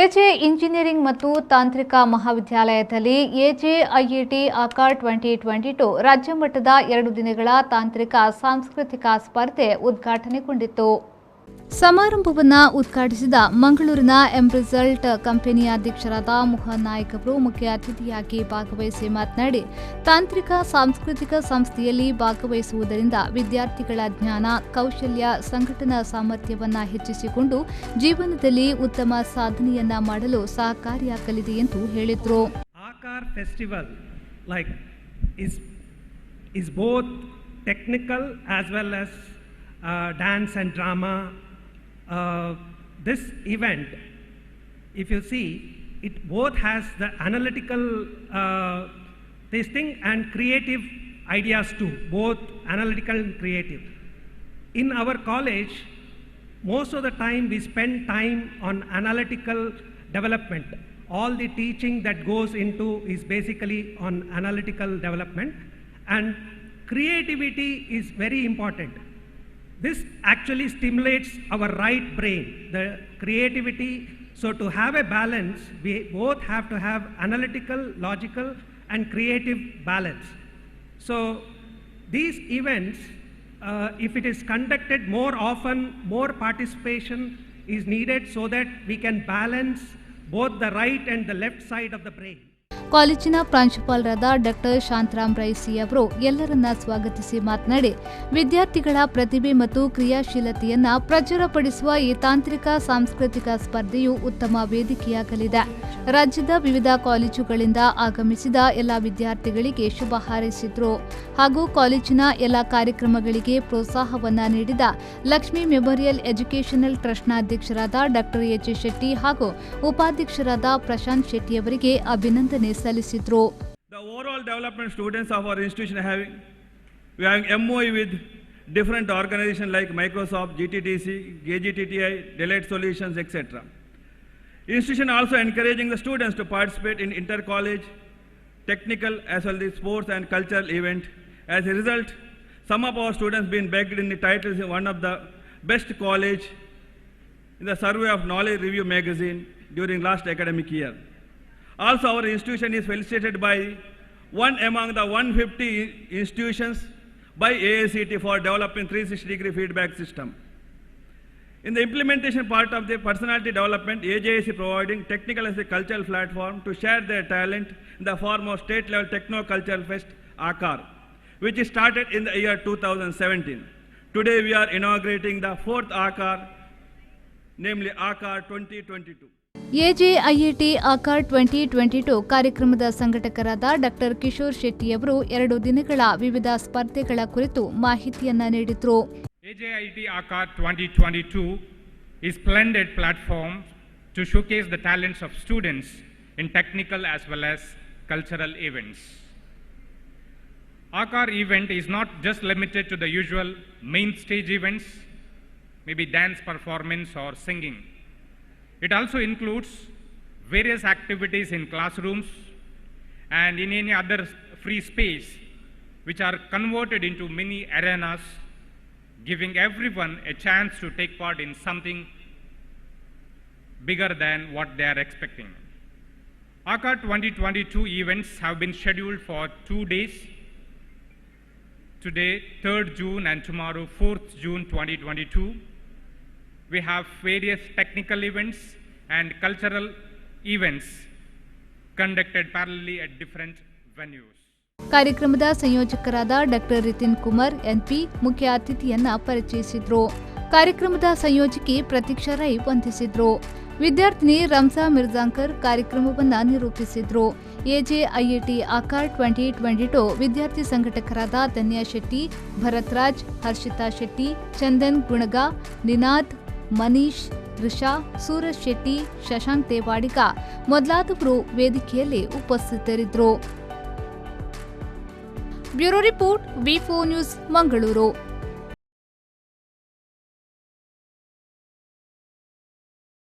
AJ engineering ಮತ್ತು ತಾಂತ್ರಿಕ ಮಹಾವಿದ್ಯಾಲಯದಲ್ಲಿ ಎಜೆಐಇಟಿ ಆಕಾರ್ 2022 ರಾಜ್ಯ ಮಟ್ಟದ 2 ದಿನಗಳ ತಾಂತ್ರಿಕ ಸಾಂಸ್ಕೃತಿಕ ಸ್ಪರ್ಧೆ ಉದ್ಘಾಟನೆಗೊಂಡಿತು. ಸಮಾರಂಭವನ್ನು ಉದ್ಘಾಟಿಸಿದ ಮಂಗಳೂರಿನ ಎಂರಿಸಲ್ಟ್ ಕಂಪನಿಯ ಅಧ್ಯಕ್ಷರಾದ ಮೋಹನ್ ನಾಯ್ಕ್ ಅವರು ಮುಖ್ಯ ಅತಿಥಿಯಾಗಿ ಭಾಗವಹಿಸಿ ಮಾತನಾಡಿ, ತಾಂತ್ರಿಕ ಸಾಂಸ್ಕೃತಿಕ ಸಂಸ್ಥೆಯಲ್ಲಿ ಭಾಗವಹಿಸುವುದರಿಂದ ವಿದ್ಯಾರ್ಥಿಗಳ ಜ್ಞಾನ, ಕೌಶಲ್ಯ, ಸಂಘಟನಾ ಸಾಮರ್ಥ್ಯವನ್ನು ಹೆಚ್ಚಿಸಿಕೊಂಡು ಜೀವನದಲ್ಲಿ ಉತ್ತಮ ಸಾಧನೆಯನ್ನ ಮಾಡಲು ಸಹಕಾರಿಯಾಗಲಿದೆ ಎಂದು ಹೇಳಿದರು. ಆಕಾರ್ festival is both technical as well as dance and drama. This event, if you see, it both has the analytical this thing and creative ideas too, both analytical and creative. In our college, most of the time we spend time on analytical development. All the teaching that goes into is basically on analytical development, and creativity is very important. This actually stimulates our right brain, the creativity. So to have a balance, we both have to have analytical, logical and creative balance. So these events, if it is conducted more often, more participation is needed so that we can balance both the right and the left side of the brain. ಕಾಲೇಜಿನ ಪ್ರಾಂಶುಪಾಲರಾದ doctor Shantaram ರೈಸಿ ಅವರು ಎಲ್ಲರನ್ನ ಸ್ವಾಗತಿಸಿ ಮಾತನಾಡಿ, ವಿದ್ಯಾರ್ಥಿಗಳ ಪ್ರತಿಭೆ ಮತ್ತು ಕ್ರಿಯಾಶೀಲತೆಯನ್ನ ಪ್ರಚುರಪಡಿಸುವ ಈ ತಾಂತ್ರಿಕ ಸಾಂಸ್ಕೃತಿಕ ಸ್ಪರ್ಧೆಯು ಉತ್ತಮ ವೇದಿಕೆಯಾಗಲಿದೆ. ರಾಜ್ಯದ ವಿವಿಧ ಕಾಲೇಜುಗಳಿಂದ ಆಗಮಿಸಿದ ಎಲ್ಲ ವಿದ್ಯಾರ್ಥಿಗಳಿಗೆ ಶುಭ ಹಾರೈಸಿದ್ರು. ಹಾಗೂ ಕಾಲೇಜಿನ ಎಲ್ಲ ಕಾರ್ಯಕ್ರಮಗಳಿಗೆ ಪ್ರೋತ್ಸಾಹವನ್ನ ನೀಡಿದ ಲಕ್ಷ್ಮೀ ಮೆಮೋರಿಯಲ್ ಎಜುಕೇಷನಲ್ ಟ್ರಸ್ಟ್ನ ಅಧ್ಯಕ್ಷರಾದ ಡಾಕ್ಟರ್ ಎಚ್ ಶೆಟ್ಟಿ ಹಾಗೂ ಉಪಾಧ್ಯಕ್ಷರಾದ ಪ್ರಶಾಂತ್ ಶೆಟ್ಟಿ ಅವರಿಗೆ ಅಭಿನಂದನೆ ಸಲ್ಲಿಸಿದ್ರು. The overall development students of our institution we having MOE with different organizations like Microsoft, GTTC, KGTTI, Deloitte Solutions, etc. Institution also encouraging the students to participate in inter-college, technical as well as sports and cultural event. As a result, some of our students been bagged in the titles in one of the best college in the survey of Knowledge Review magazine during last academic year. Also, our institution is felicitated by one among the 150 institutions by AICT for developing 360-degree feedback system. In the implementation part of the personality development, AJIC providing technical as a cultural platform to share their talent in the form of state-level techno-cultural fest Aakar, which started in the year 2017. Today we are inaugurating the 4th Aakar, namely Aakar 2022. ಎಜೆಐಇಟಿ ಆಕಾರ್ 2022 ಕಾರ್ಯಕ್ರಮದ ಸಂಘಟಕರಾದ doctor Kishore Shetty ಅವರು 2 ದಿನಗಳ ವಿವಿಧ ಸ್ಪರ್ಧೆಗಳ ಕುರಿತು ಮಾಹಿತಿಯನ್ನ ನೀಡಿದರು. ಎಜೆಐಇಟಿ ಆಕಾರ್ 2022 is splendid platform to showcase the talents of students in technical as well as cultural events. Aakar event is not just limited to the usual main stage events, maybe dance performance or singing. It also includes various activities in classrooms and in any other free space which are converted into mini arenas, giving everyone a chance to take part in something bigger than what they are expecting. Aakar 2022 events have been scheduled for 2 days. Today, 3rd June and tomorrow, 4th June 2022. We have various technical events and cultural events conducted parallelly at different venues. ಕಾರ್ಯಕ್ರಮದ ಸಂಯೋಜಕರಾದ doctor ರಿತಿನ್ Kumar NP ಮುಖ್ಯ ಅತಿಥಿಯನ್ನ ಪರಿಚಯಿಸಿದ್ರು. ಕಾರ್ಯಕ್ರಮದ ಸಂಯೋಜಕಿ ಪ್ರತೀಕ್ಷಾ ರೈ ವಂದಿಸಿದ್ರು. ವಿದ್ಯಾರ್ಥಿನಿ ರಂಜಾ ಮಿರ್ಜಾಂಕರ್ ಕಾರ್ಯಕ್ರಮವನ್ನು ನಿರೂಪಿಸಿದ್ರು. ಎಜೆಐಇಟಿ ಆಕಾರ್ 2022 ವಿದ್ಯಾರ್ಥಿ ಸಂಘಟಕರಾದ ಧನ್ಯಾ ಶೆಟ್ಟಿ, ಭರತ್ ರಾಜ್, ಹರ್ಷಿತಾ ಶೆಟ್ಟಿ, ಚಂದನ್ ಗುಣಗಾ, ನಿನಾದ್, ಮನೀಶ್, ರಿಷಾ, ಸೂರಜ್ ಶೆಟ್ಟಿ, ಶಶಾಂಕ್ ದೇವಾಡಿಗ ಮೊದಲಾದವರು ವೇದಿಕೆಯಲ್ಲಿ ಉಪಸ್ಥಿತರಿದ್ದರು. Bureau report V4 news Mangaluru.